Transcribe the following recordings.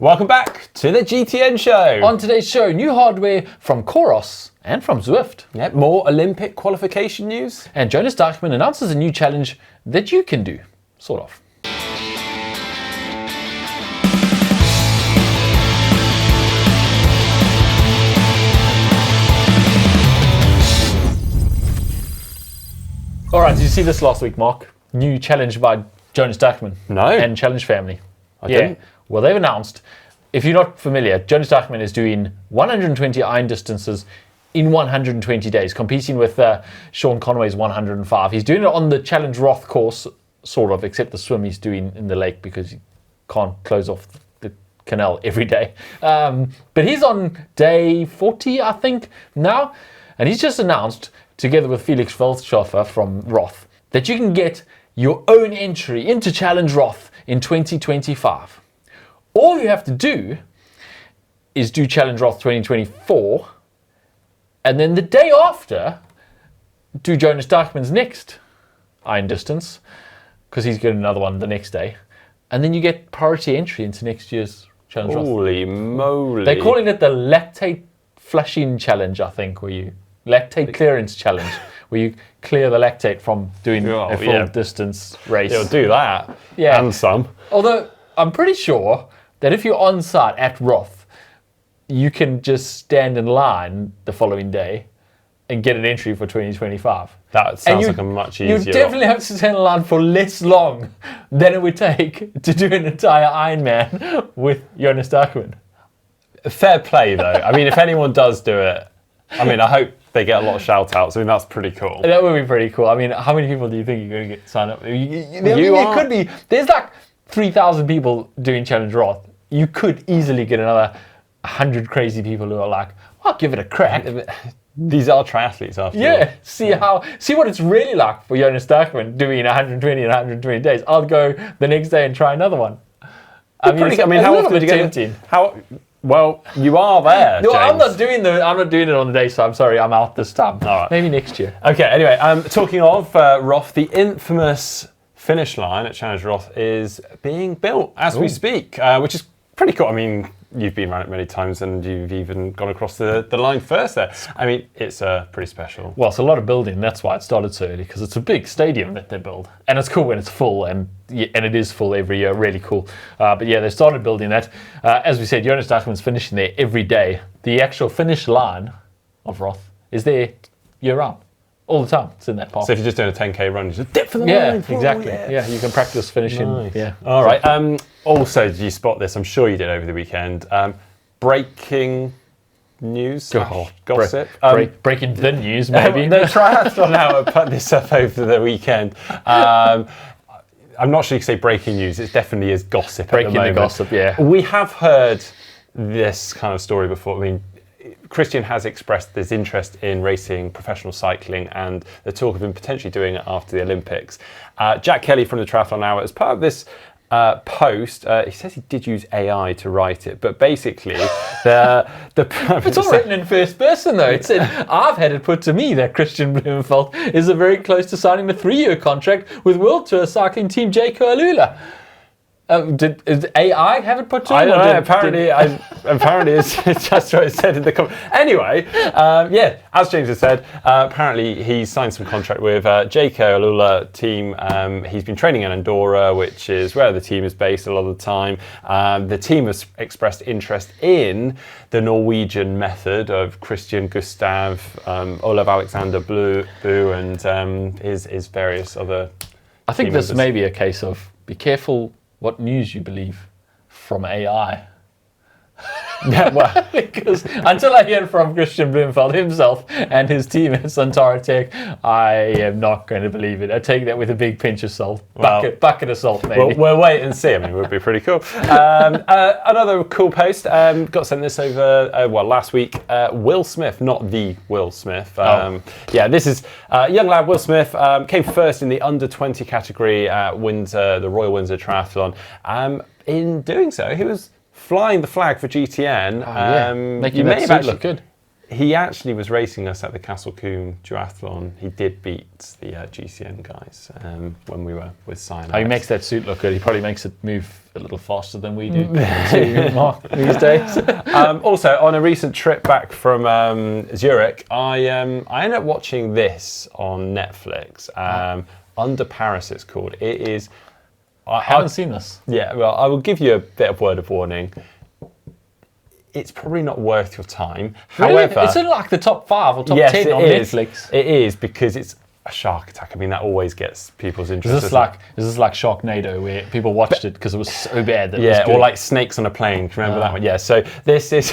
Welcome back to the GTN Show. On today's show, new hardware from Coros and from Zwift. Yep, more Olympic qualification news. And Jonas Deichmann announces a new challenge that you can do, sort of. All right, did you see this last week, Mark? New challenge by Jonas Deichmann. No. And Challenge Family. I didn't. Well, they've announced, if you're not familiar, Jonas Deichmann is doing 120 iron distances in 120 days, competing with Sean Conway's 105. He's doing it on the Challenge Roth course, sort of, except the swim he's doing in the lake because he can't close off the canal every day. But he's on day 40, I think, now. And he's just announced, together with Felix Veldschaffer from Roth, that you can get your own entry into Challenge Roth in 2025. All you have to do is do Challenge Roth 2024, and then the day after, do Jonas Deichmann's next iron distance, because he's got another one the next day, and then you get priority entry into next year's Challenge Roth. Holy moly. They're calling it the lactate flushing challenge, I think, lactate clearance challenge, where you clear the lactate from doing a full distance race. You'll do that. Yeah. And some. Although, I'm pretty sure that if you're on site at Roth, you can just stand in line the following day and get an entry for 2025. That sounds like a much easier. You definitely have to stand in line for less long than it would take to do an entire Ironman with Jonas Deichmann. Fair play, though. I mean, if anyone does do it, I mean, I hope they get a lot of shout outs. I mean, that's pretty cool. That would be pretty cool. I mean, how many people do you think you're going to get signed up? It could be. There's like 3,000 people doing Challenge Roth. You could easily get another 100 crazy people who are like, I'll give it a crack. These are triathletes after all. See what it's really like for Jonas Deichmann doing 120 and 120 days. I'll go the next day and try another one. How often did you tempting. Well, you are there. No, James. I'm not doing it on the day, so I'm sorry, I'm out this time. All right. Maybe next year. Okay, anyway, talking of Roth, the infamous finish line at Challenge Roth is being built as we speak, which is pretty cool. I mean, you've been around it many times and you've even gone across the line first there. I mean, it's pretty special. Well, it's a lot of building. That's why it started so early, because it's a big stadium that they build. And it's cool when it's full, and it is full every year. Really cool. But yeah, they started building that. As we said, Jonas Deichmann's finishing there every day. The actual finish line of Roth is there year-round. All the time. It's in that park. So if you're just doing a 10K run, you just dip for the line. Exactly. Yeah, you can practice finishing. Nice. Yeah. All right. Also, did you spot this? I'm sure you did over the weekend. Breaking news, gossip. Breaking the news, maybe. The Triathlon Hour put this up over the weekend. I'm not sure you can say breaking news. It definitely is gossip. Breaking at the moment. The gossip, yeah. We have heard this kind of story before. I mean, Kristian has expressed his interest in racing professional cycling and the talk of him potentially doing it after the Olympics. Jack Kelly from the Triathlon Hour, as part of this post, he says he did use AI to write it, but basically it's all written in first person though. It said, I've had it put to me that Kristian Blummenfelt is very close to signing a 3-year contract with World Tour cycling team J.K. Alula. Did AI have it put to him? I don't know. Apparently, it's just what it said in the comment. Anyway, as James has said, apparently he signed some contract with J.K. Alula team. He's been training in Andorra, which is where the team is based a lot of the time. The team has expressed interest in the Norwegian method of Kristian Gustav, Olav Alexander Blue, and his various other. I think this may be a case of be careful what news you believe from AI. Yeah, well, because until I hear from Kristian Blummenfelt himself and his team at Santara Tech, I am not going to believe it. I take that with a big pinch of salt. Bucket of salt, maybe. We'll wait and see. I mean, it would be pretty cool. Another cool post, got sent this over, last week. Will Smith, not the Will Smith. This is young lad Will Smith, came first in the under 20 category at Windsor, the Royal Windsor Triathlon. In doing so, he was flying the flag for GTN. Making that suit look good. he actually was racing us at the Castle Combe Duathlon. He did beat the GTN guys when we were with Cyan. He makes that suit look good. He probably makes it move a little faster than we do too, Mark, these days. Also, on a recent trip back from Zurich, I ended up watching this on Netflix. Under Paris, it's called. It is. I haven't seen this. Yeah, well, I will give you a bit of word of warning. It's probably not worth your time. Really? However, it's in like the top 5 or top 10 on Netflix. It is, because it's a shark attack. I mean, that always gets people's interest. Is this like Sharknado, where people watched it because it was so bad that it was good? Or like Snakes on a Plane. Do you remember that one? Yeah. So this is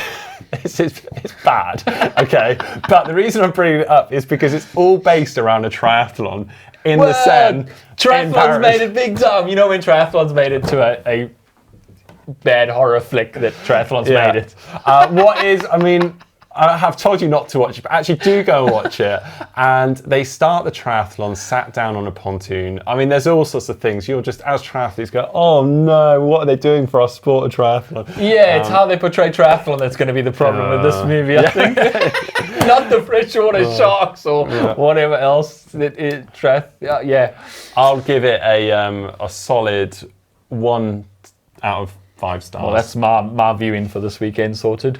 it's bad. Okay, but the reason I'm bringing it up is because it's all based around a triathlon in the Seine. Triathlon's made it big time. You know when triathlon's made it to a bad horror flick that triathlon's made it. I have told you not to watch it, but actually do go and watch it. And they start the triathlon sat down on a pontoon. I mean, there's all sorts of things. You'll just, as triathletes, go, oh no, what are they doing for our sport of triathlon? Yeah, it's how they portray triathlon that's going to be the problem with this movie, I think. Not the freshwater sharks or whatever else that is yeah. I'll give it a solid 1 out of 5 stars. Well, that's my viewing for this weekend sorted.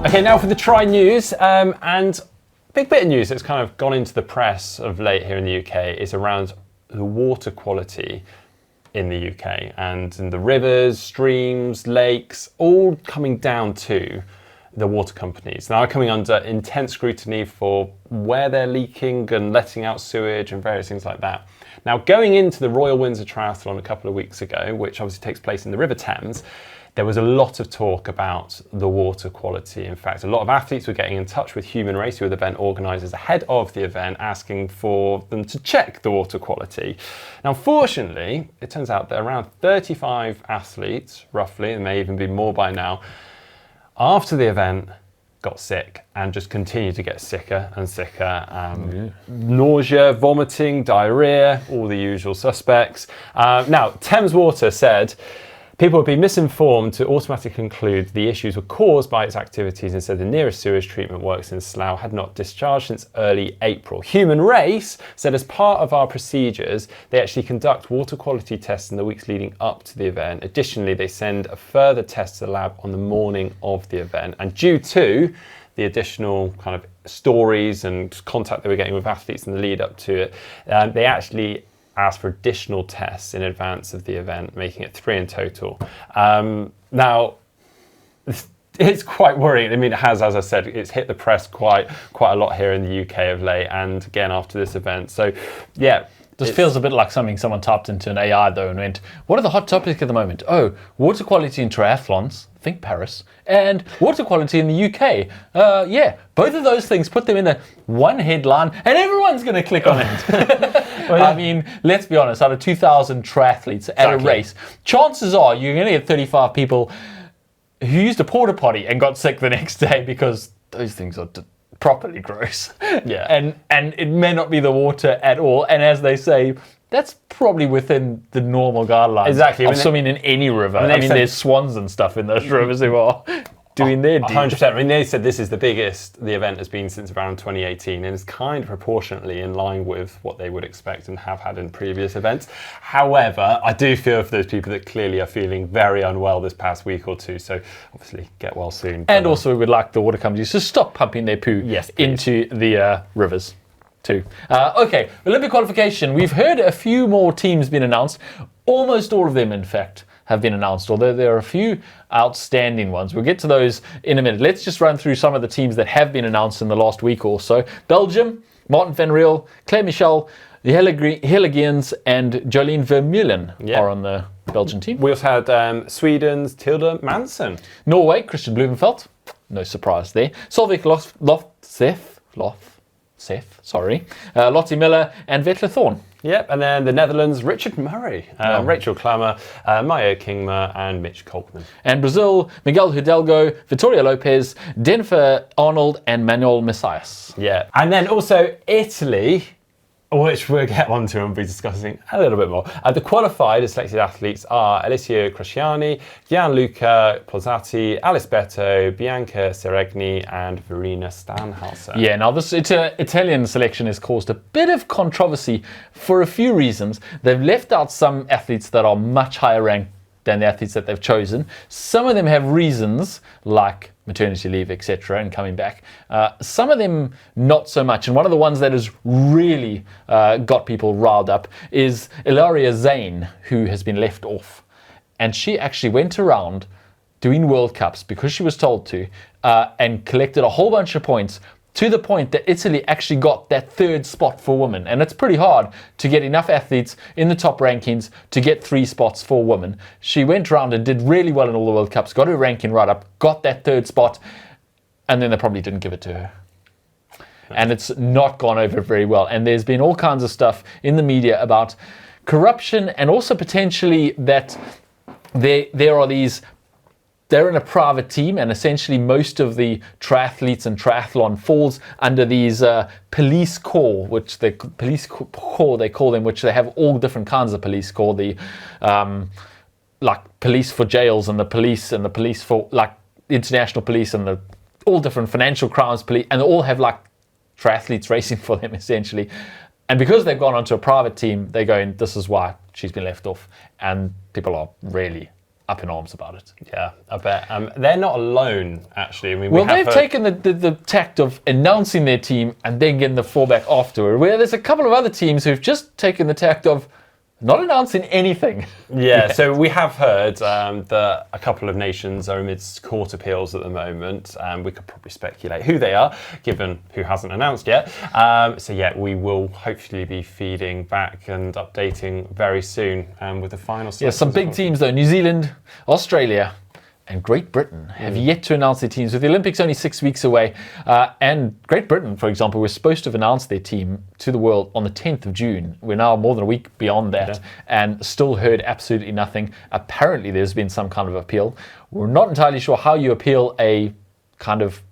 Okay, now for the Tri news, and big bit of news that's kind of gone into the press of late here in the UK is around the water quality in the UK and in the rivers, streams, lakes, all coming down to the water companies. Now, are coming under intense scrutiny for where they're leaking and letting out sewage and various things like that. Now, going into the Royal Windsor Triathlon a couple of weeks ago, which obviously takes place in the River Thames, there was a lot of talk about the water quality. In fact, a lot of athletes were getting in touch with Human Race, who are the event organisers ahead of the event, asking for them to check the water quality. Now, fortunately, it turns out that around 35 athletes, roughly, and may even be more by now, after the event, got sick and just continued to get sicker and sicker. Nausea, vomiting, diarrhea, all the usual suspects. Now, Thames Water said people would be misinformed to automatically conclude the issues were caused by its activities and said the nearest sewage treatment works in Slough had not discharged since early April. Human Race said as part of our procedures, they actually conduct water quality tests in the weeks leading up to the event. Additionally, they send a further test to the lab on the morning of the event. And due to the additional kind of stories and contact they were getting with athletes in the lead up to it, they actually asked for additional tests in advance of the event, making it 3 in total. Now, it's quite worrying. I mean, it has, as I said, it's hit the press quite a lot here in the UK of late, and again after this event. So, yeah. This feels a bit like something someone typed into an AI though and went, what are the hot topics at the moment? Oh, water quality in triathlons, think Paris, and water quality in the UK. Both of those things, put them in the one headline and everyone's going to click on it. I mean, let's be honest, out of 2,000 triathletes at a race, chances are you're going to get 35 people who used a porta potty and got sick the next day because those things are properly gross. Yeah. And it may not be the water at all. And as they say, that's probably within the normal guidelines of swimming in any river. I mean, there's swans and stuff in those rivers who are doing their deeds. 100%. I mean, they said this is the biggest the event has been since around 2018, and it's kind of proportionately in line with what they would expect and have had in previous events. However, I do feel for those people that clearly are feeling very unwell this past week or two, so obviously get well soon. And also we would like the water companies to stop pumping their poo into the rivers too. Okay, Olympic qualification. We've heard a few more teams been announced. Almost all of them, in fact, have been announced, although there are a few outstanding ones. We'll get to those in a minute. Let's just run through some of the teams that have been announced in the last week or so. Belgium, Martin van Riel, Claire Michel, the Hillegians and Jolien Vermeulen are on the Belgian team. We also had Sweden's Tilde Manson. Norway, Kristian Blummenfelt. No surprise there. Solveig Lottie Miller and Vetle Thorn. Yep, and then the Netherlands, Richard Murray, Rachel Klammer, Maya Kingma, and Mitch Coltman. And Brazil, Miguel Hidalgo, Vittoria Lopez, Denver Arnold, and Manuel Messias. Yeah, and then also Italy, which we'll get onto and be discussing a little bit more. The qualified and selected athletes are Alessio Cresciani, Gianluca Pozzati, Alice Beto, Bianca Seregni, and Verena Stanhauser. Yeah, now this Italian selection has caused a bit of controversy for a few reasons. They've left out some athletes that are much higher ranked than the athletes that they've chosen. Some of them have reasons like maternity leave, etc., and coming back. Some of them not so much. And one of the ones that has really got people riled up is Ilaria Zane, who has been left off. And she actually went around doing World Cups because she was told to, and collected a whole bunch of points, to the point that Italy actually got that third spot for women. And it's pretty hard to get enough athletes in the top rankings to get 3 spots for women. She went around and did really well in all the World Cups, got her ranking right up, got that third spot, and then they probably didn't give it to her. And it's not gone over very well. And there's been all kinds of stuff in the media about corruption, and also potentially that there are these... They're in a private team, and essentially most of the triathletes and triathlon falls under these police corps, which they call them, which they have all different kinds of police corps. The like police for jails, and the police for like international police, and the all different financial crimes police, and they all have like triathletes racing for them essentially. And because they've gone onto a private team, they're going, this is why she's been left off, and people are really up in arms about it. Yeah, I bet. They're not alone, actually. I mean, they've taken the tact of announcing their team and then getting the fallback afterward, where there's a couple of other teams who've just taken the tact of not announcing anything. Yeah, so we have heard that a couple of nations are amidst court appeals at the moment. We could probably speculate who they are, given who hasn't announced yet. So yeah, we will hopefully be feeding back and updating very soon with the final. Yeah, some big teams though. New Zealand, Australia, and Great Britain have yet to announce their teams, with the Olympics only 6 weeks away. And Great Britain, for example, was supposed to have announced their team to the world on the 10th of June. We're now more than a week beyond that, and still heard absolutely nothing. Apparently there's been some kind of appeal. We're not entirely sure how you appeal a kind of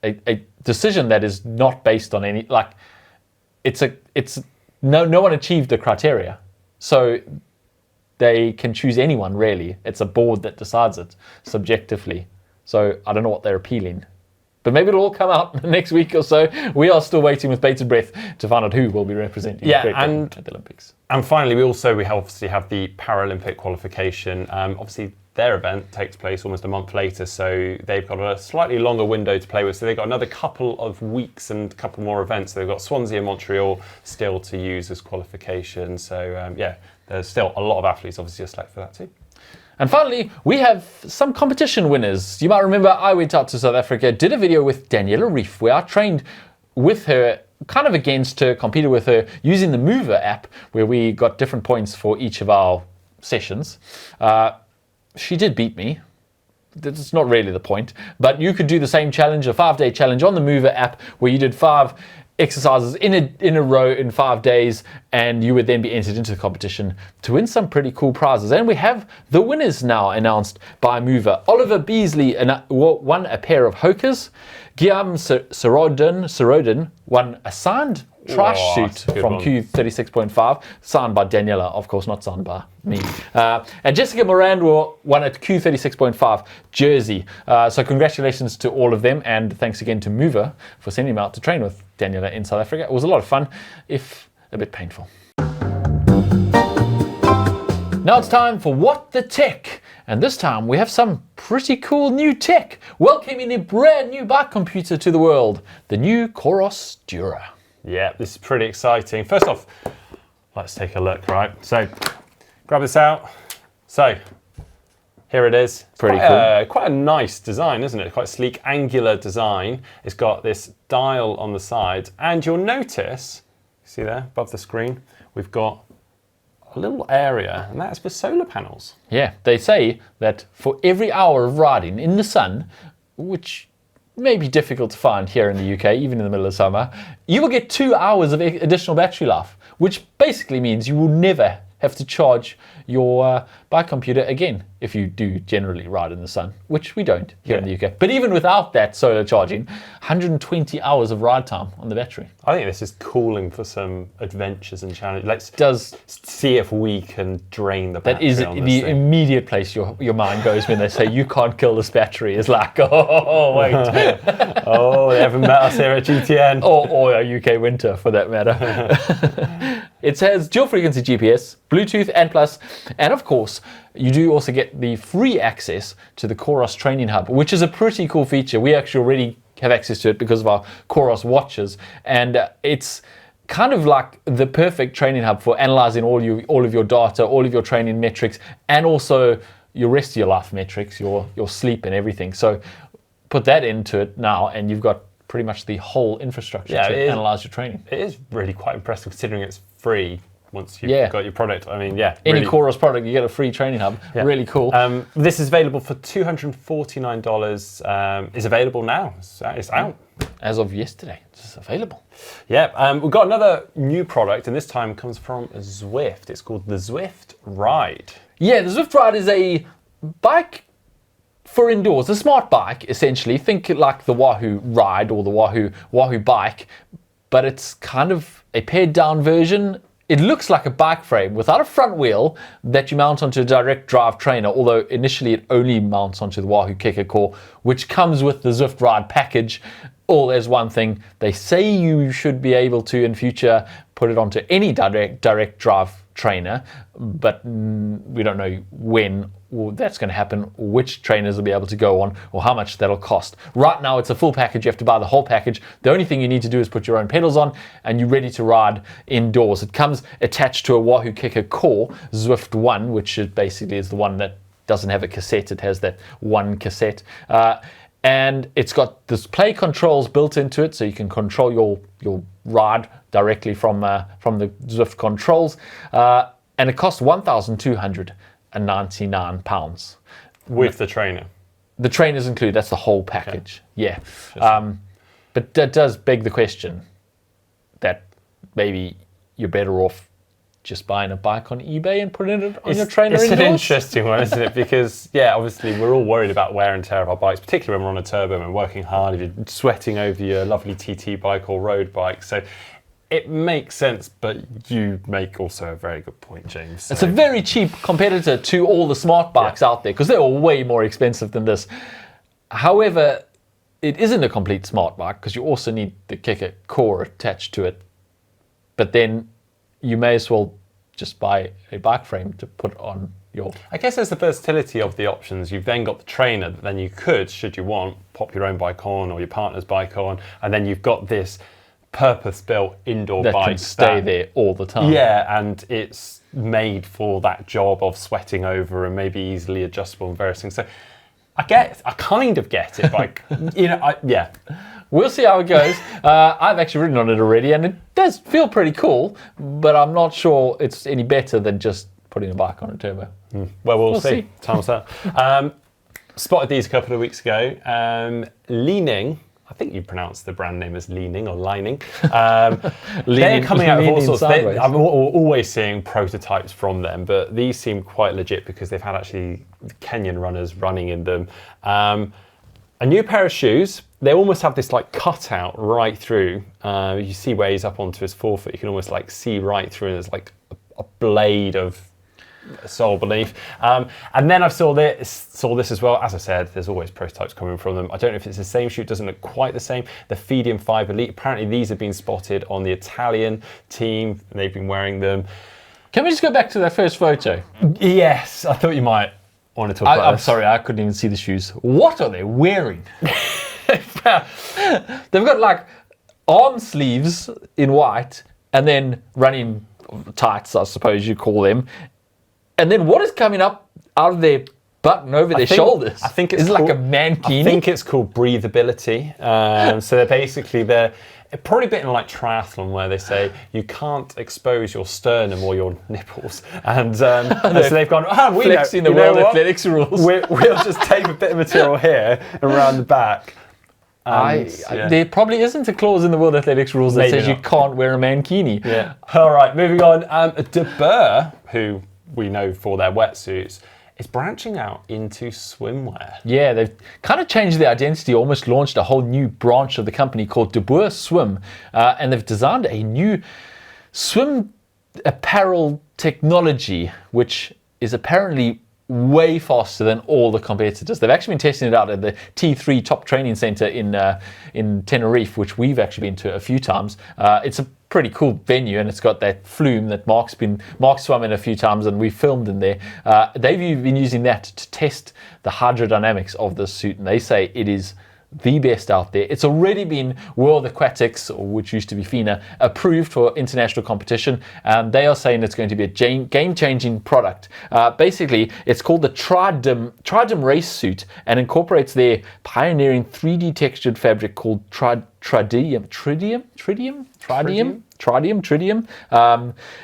a decision that is not based on any, like, no one achieved the criteria. So they can choose anyone, really. It's a board that decides it subjectively. So I don't know what they're appealing. But maybe it'll all come out in the next week or so. We are still waiting with bated breath to find out who will be representing Great Britain at the Olympics. And finally, we obviously have the Paralympic qualification. Obviously, their event takes place almost a month later, so they've got a slightly longer window to play with. So they've got another couple of weeks and a couple more events. So they've got Swansea and Montreal still to use as qualification. So yeah, there's still a lot of athletes obviously to select for that too. And finally, we have some competition winners. You might remember I went out to South Africa, did a video with Daniela Reef, where I trained with her, kind of against her, competed with her using the MUUVR app, where we got different points for each of our sessions. She did beat me. That's not really the point. But you could do the same challenge, a 5-day challenge on the MUUVR app, where you did 5 exercises in a row in 5 days, and you would then be entered into the competition to win some pretty cool prizes. And we have the winners now announced by MUUVR. Oliver Beasley won a pair of Hokers. Guillaume Serodin won a signed trash suit from Q36.5, signed by Daniela, of course, not signed by me. And Jessica Morandor won a Q36.5 jersey. So congratulations to all of them, and thanks again to MUUVR for sending me out to train with Daniela in South Africa. It was a lot of fun, if a bit painful. Now it's time for What the Tech, and this time we have some pretty cool new tech, welcoming a brand new bike computer to the world, the new Coros Dura. Yeah, this is pretty exciting. First off, let's take a look, right? So, grab this out. So, here it is. Pretty cool. Quite a nice design, isn't it? Quite sleek, angular design. It's got this dial on the side, and you'll notice, see there, above the screen, we've got a little area, and that's for solar panels. Yeah, they say that for every hour of riding in the sun, which may be difficult to find here in the UK, even in the middle of summer, you will get 2 hours of additional battery life, which basically means you will never have to charge your by computer again, if you do generally ride in the sun, which we don't here in the UK. But even without that solar charging, 120 hours of ride time on the battery. I think this is calling for some adventures and challenges. Let's Does see if we can drain the battery. That is on this the thing. immediate place your mind goes when they say you can't kill this battery. Is like, oh wait, Oh, they haven't met us here at GTN. or a UK winter for that matter. It has dual frequency GPS, Bluetooth and Plus, and of course, you do also get the free access to the Coros Training Hub, which is a pretty cool feature. We actually already have access to it because of our Coros watches, and it's kind of like the perfect training hub for analyzing all of your data, all of your training metrics, and also your rest of your life metrics, your sleep and everything. So put that into it now, and you've got pretty much the whole infrastructure to analyze your training. It is really quite impressive considering it's free once you've got your product. I mean, Any Coros product, you get a free training hub. Yeah. Really cool. This is available for $249. Is available now. It's out. As of yesterday, it's available. Yeah, we've got another new product, and this time comes from Zwift. It's called the Zwift Ride. Yeah, the Zwift Ride is a bike for indoors, a smart bike, essentially. Think like the Wahoo Ride or the Wahoo Bike, but it's kind of a pared down version. It looks like a bike frame without a front wheel that you mount onto a direct drive trainer, although initially it only mounts onto the Wahoo Kicker Core, which comes with the Zwift Ride package, all as one thing. They say you should be able to, in future, put it onto any direct drive trainer, but we don't know when that's going to happen, or which trainers will be able to go on, or how much that'll cost. Right now, it's a full package. You have to buy the whole package. The only thing you need to do is put your own pedals on, and you're ready to ride indoors. It comes attached to a Wahoo Kicker Core Zwift 1, which is basically the one that doesn't have a cassette. It has that one cassette. And it's got display controls built into it, so you can control your ride directly from the Zwift controls. And it costs £1,299. With the trainer? The trainer's included. That's the whole package. Okay. Yeah. But that does beg the question that maybe you're better off just buying a bike on eBay and putting it on your trainer indoors. It's an interesting one, isn't it? Because, obviously we're all worried about wear and tear of our bikes, particularly when we're on a turbo and working hard, if you're sweating over your lovely TT bike or road bike. So it makes sense, but you make also a very good point, James. So. It's a very cheap competitor to all the smart bikes out there, because they're all way more expensive than this. However, it isn't a complete smart bike, because you also need the Kicker Core attached to it. But then you may as well just buy a bike frame to put on your... I guess there's the versatility of the options. You've then got the trainer that then you could, should you want, pop your own bike on or your partner's bike on, and then you've got this purpose-built indoor bike that can stay there all the time. Yeah, and it's made for that job of sweating over and maybe easily adjustable and various things. So I kind of get it, like, We'll see how it goes. I've actually ridden on it already, and it does feel pretty cool, but I'm not sure it's any better than just putting a bike on a turbo. Well, we'll see. Time will tell. Spotted these a couple of weeks ago. Leaning, I think you pronounced the brand name as Leaning or Lining. They're coming out of all sorts. I'm always seeing prototypes from them, but these seem quite legit because they've had actually Kenyan runners running in them. A new pair of shoes. They almost have this like cutout right through. You see where he's up onto his forefoot. You can almost like see right through, and there's like a blade of sole beneath. And then I saw this as well. As I said, there's always prototypes coming from them. I don't know if it's the same shoe. It doesn't look quite the same. The Medium 5 Elite. Apparently these have been spotted on the Italian team, and they've been wearing them. Can we just go back to that first photo? Yes, I thought you might want to talk about I'm this. sorry, I couldn't even see the shoes. What are they wearing? They've got like arm sleeves in white and then running tights, I suppose you call them. And then what is coming up out of their button over their shoulders? I think it's like a mankini. I think it's called breathability. So they're probably a bit in like triathlon where they say you can't expose your sternum or your nipples, and so they've gone. We flexing the World Athletics rules. We'll just tape a bit of material here and around the back. There probably isn't a clause in the World Athletics rules that says you can't wear a mankini. Yeah. All right, moving on. De Boer, who we know for their wetsuits, is branching out into swimwear. Yeah, they've kind of changed their identity, almost launched a whole new branch of the company called De Boer Swim, and they've designed a new swim apparel technology, which is apparently way faster than all the competitors. They've actually been testing it out at the T3 Top Training Center in Tenerife, which we've actually been to a few times. It's a pretty cool venue, and it's got that flume that Mark's swum in a few times, and we filmed in there. They've been using that to test the hydrodynamics of the suit, and they say it is the best out there. It's already been World Aquatics, which used to be FINA, approved for international competition, and they are saying it's going to be a game-changing product. Basically, it's called the Tridim race suit and incorporates their pioneering 3D textured fabric called Tridium,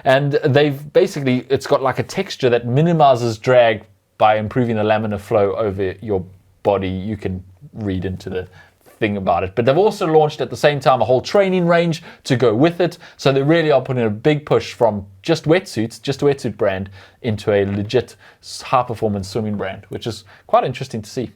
and they've basically, it's got like a texture that minimizes drag by improving the laminar flow over your body. You can read into the thing about it, but they've also launched at the same time a whole training range to go with it, so they really are putting a big push from just a wetsuit brand into a legit high performance swimming brand, which is quite interesting to see.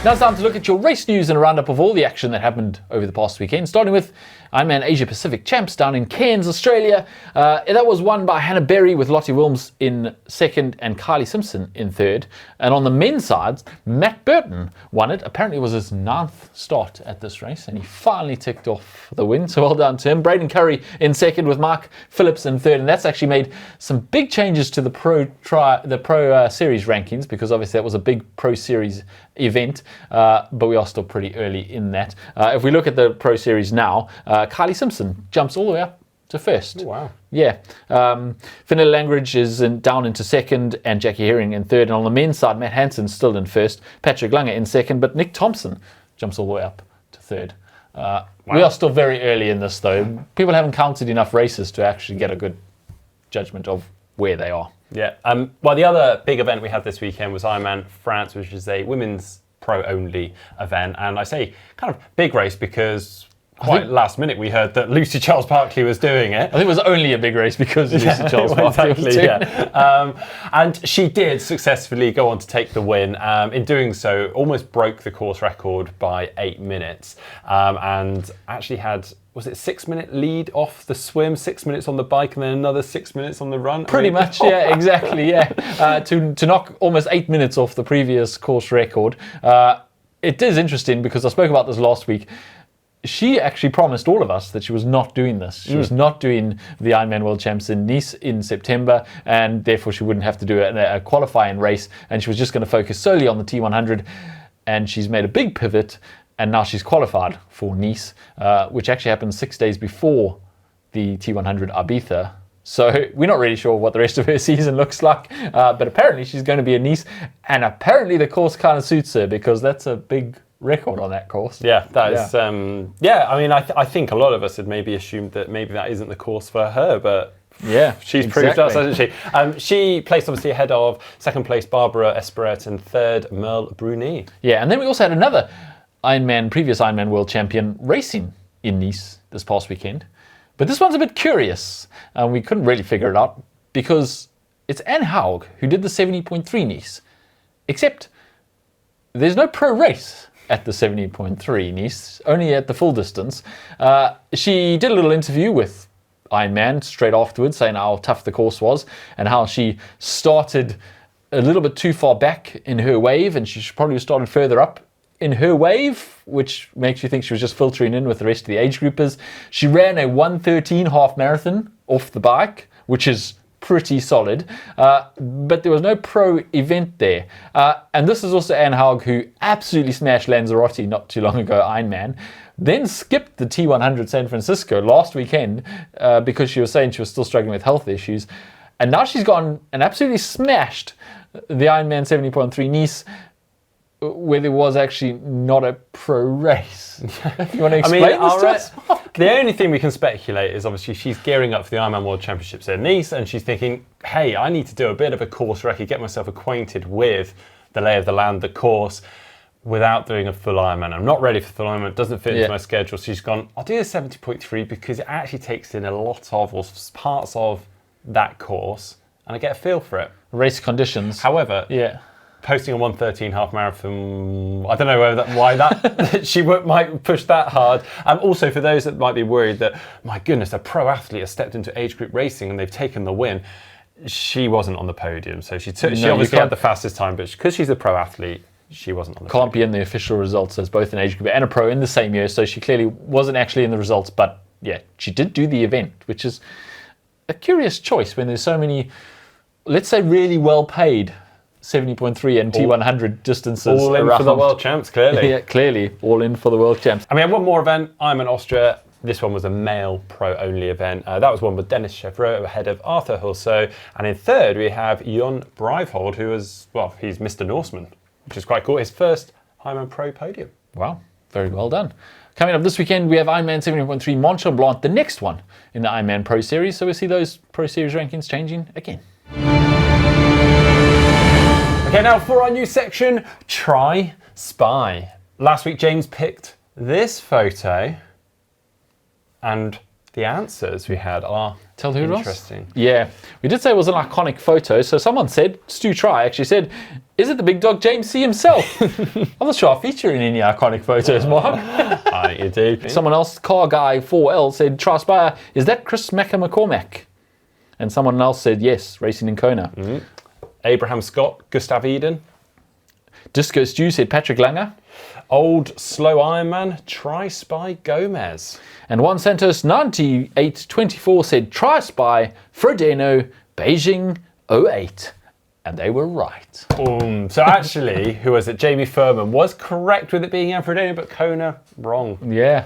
Now it's time to look at your race news and a roundup of all the action that happened over the past weekend, starting with Ironman Asia Pacific Champs down in Cairns, Australia. That was won by Hannah Berry with Lottie Wilms in second and Kylie Simpson in third. And on the men's side, Matt Burton won it. Apparently it was his 9th start at this race, and he finally ticked off the win, so well done to him. Braden Curry in second with Mark Phillips in third, and that's actually made some big changes to the Pro Series rankings, because obviously that was a big Pro Series event, but we are still pretty early in that. If we look at the Pro Series now, Kylie Simpson jumps all the way up to first. Oh, wow. Yeah. Finlay Langridge is down into second, and Jackie Herring in third. And on the men's side, Matt Hansen's still in first, Patrick Lunger in second, but Nick Thompson jumps all the way up to third. Wow. We are still very early in this, though. People haven't counted enough races to actually get a good judgment of where they are. Yeah. Well, the other big event we had this weekend was Ironman France, which is a women's pro-only event. And I say kind of big race because quite last minute we heard that Lucy Charles-Barkley was doing it. I think it was only a big race because Lucy Charles-Barkley was doing it. And she did successfully go on to take the win. In doing so, almost broke the course record by 8 minutes, and actually had, was it 6-minute lead off the swim, 6 minutes on the bike, and then another 6 minutes on the run? Pretty much, yeah, exactly, yeah. To knock almost 8 minutes off the previous course record. It is interesting because I spoke about this last week. She actually promised all of us that she was not doing this. She was not doing the Ironman World Champs in Nice in September, and therefore she wouldn't have to do a qualifying race, and she was just going to focus solely on the T100, and she's made a big pivot, and now she's qualified for Nice, which actually happened 6 days before the T100 Ibiza. So we're not really sure what the rest of her season looks like, but apparently she's going to be in Nice, and apparently the course kind of suits her, because that's a big record on that course. Yeah, that is. I mean, I think a lot of us had maybe assumed that maybe that isn't the course for her, but yeah, she's proved us, hasn't she? She placed obviously ahead of second place Barbara Esperet and third Merle Bruni. Yeah, and then we also had another previous Ironman world champion racing in Nice this past weekend, but this one's a bit curious, and we couldn't really figure it out because it's Anne Haug who did the 70.3 Nice, except there's no pro race at the 70.3 Nice, only at the full distance. She did a little interview with Ironman straight afterwards, saying how tough the course was and how she started a little bit too far back in her wave, and she should probably have started further up in her wave, which makes you think she was just filtering in with the rest of the age groupers. She ran a 1:13 half marathon off the bike, which is pretty solid, but there was no pro event there. And this is also Anne Haug, who absolutely smashed Lanzarote not too long ago, Ironman, then skipped the T100 San Francisco last weekend because she was saying she was still struggling with health issues. And now she's gone and absolutely smashed the Ironman 70.3 Nice, where there was actually not a pro race. You want to explain this to us? The only thing we can speculate is obviously she's gearing up for the Ironman World Championships in Nice, and she's thinking, hey, I need to do a bit of a course recce, get myself acquainted with the lay of the land, the course. without doing a full Ironman. I'm not ready for full Ironman. It doesn't fit into Yeah. my schedule. So she's gone, I'll do the 70.3 because it actually takes in a lot of, or parts of that course, and I get a feel for it. Race conditions. However, Yeah. posting a 1:13 half marathon, I don't know why that she might push that hard. Also, for those that might be worried that, my goodness, a pro athlete has stepped into age group racing and they've taken the win. She wasn't on the podium, so she obviously had the fastest time, but because she's a pro athlete, she wasn't on the podium. Can't be in the official results as both an age group and a pro in the same year, so she clearly wasn't actually in the results, but yeah, she did do the event, which is a curious choice when there's so many, let's say, really well paid 70.3 and T100 distances all in around. for the world champs, clearly. Yeah, clearly, all in for the world champs. And we had one more event, Ironman Austria. This one was a male pro-only event. That was one with Dennis Chevreau ahead of Arthur Hulso. And in third, we have Jon Breivold, who is, well, he's Mr. Norseman, which is quite cool. His first Ironman Pro podium. Wow, very well done. Coming up this weekend, we have Ironman 70.3 Mont Tremblant, the next one in the Ironman Pro Series. So we'll see those Pro Series rankings changing again. Okay, now for our new section, Try Spy. Last week, James picked this photo, and the answers we had are Tell who it was? interesting. Yeah, we did say it was an iconic photo. So someone said, Stu Try actually said, is it the big dog James C himself? I'm not sure I feature in any iconic photos, Mark. I think you do. Someone else, Car Guy 4L, said, Try Spy, is that Chris McCormack? And someone else said, yes, racing in Kona. Mm-hmm. Abraham Scott, Gustav Eden. Disco Stew said Patrick Langer. Old Slow Ironman, Try Spy Gomez. And Juan Santos 9824 said Try Spy Frodeno Beijing 08. And they were right. So actually, who was it? Jamie Furman was correct with it being Frodeno, but Kona, wrong. Yeah.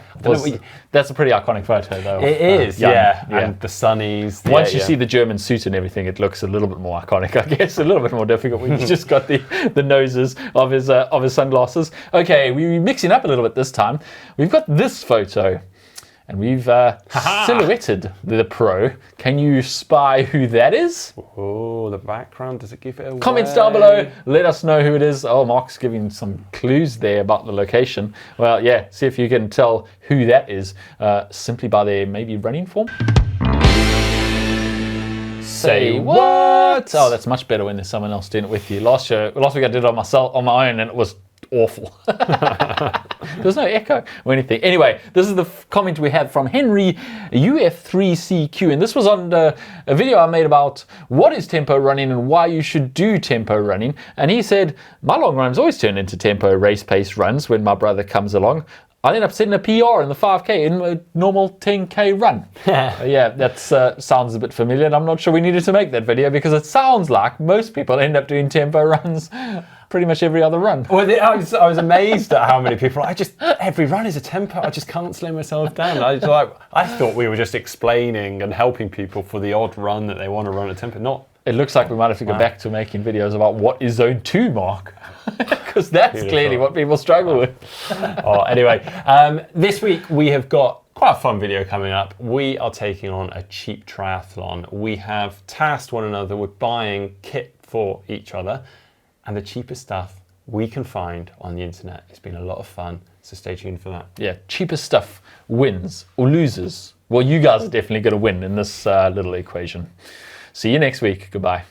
That's a pretty iconic photo, though. It is, Young. yeah. And the sunnies. Once you see the German suit and everything, it looks a little bit more iconic, I guess. A little bit more difficult when you just got the noses of his sunglasses. Okay, we're mixing up a little bit this time. We've got this photo. And we've silhouetted the pro. Can you spy who that is? Oh, the background, does it give it away? Comments down below, let us know who it is. Oh, Mark's giving some clues there about the location. Well, yeah, see if you can tell who that is simply by their maybe running form. Say what? Oh, that's much better when there's someone else doing it with you. Last week I did it on my own and it was awful. There's no echo or anything. Anyway, this is the comment we have from Henry UF3CQ, and this was on a video I made about what is tempo running and why you should do tempo running. And he said, my long runs always turn into tempo race pace runs when my brother comes along. I end up setting a PR in the 5K in a normal 10K run. Yeah, that sounds a bit familiar, and I'm not sure we needed to make that video because it sounds like most people end up doing tempo runs pretty much every other run. Well, I was amazed at how many people, every run is a tempo, I just can't slow myself down. I thought we were just explaining and helping people for the odd run that they want to run at tempo, not. It looks like we might have to go back to making videos about what is zone 2, Mark. Because that's clearly what people struggle with. Anyway, this week we have got quite a fun video coming up. We are taking on a cheap triathlon. We have tasked one another with buying kit for each other, and the cheapest stuff we can find on the internet. It's been a lot of fun, so stay tuned for that. Yeah, cheapest stuff wins or loses. Well, you guys are definitely going to win in this little equation. See you next week. Goodbye.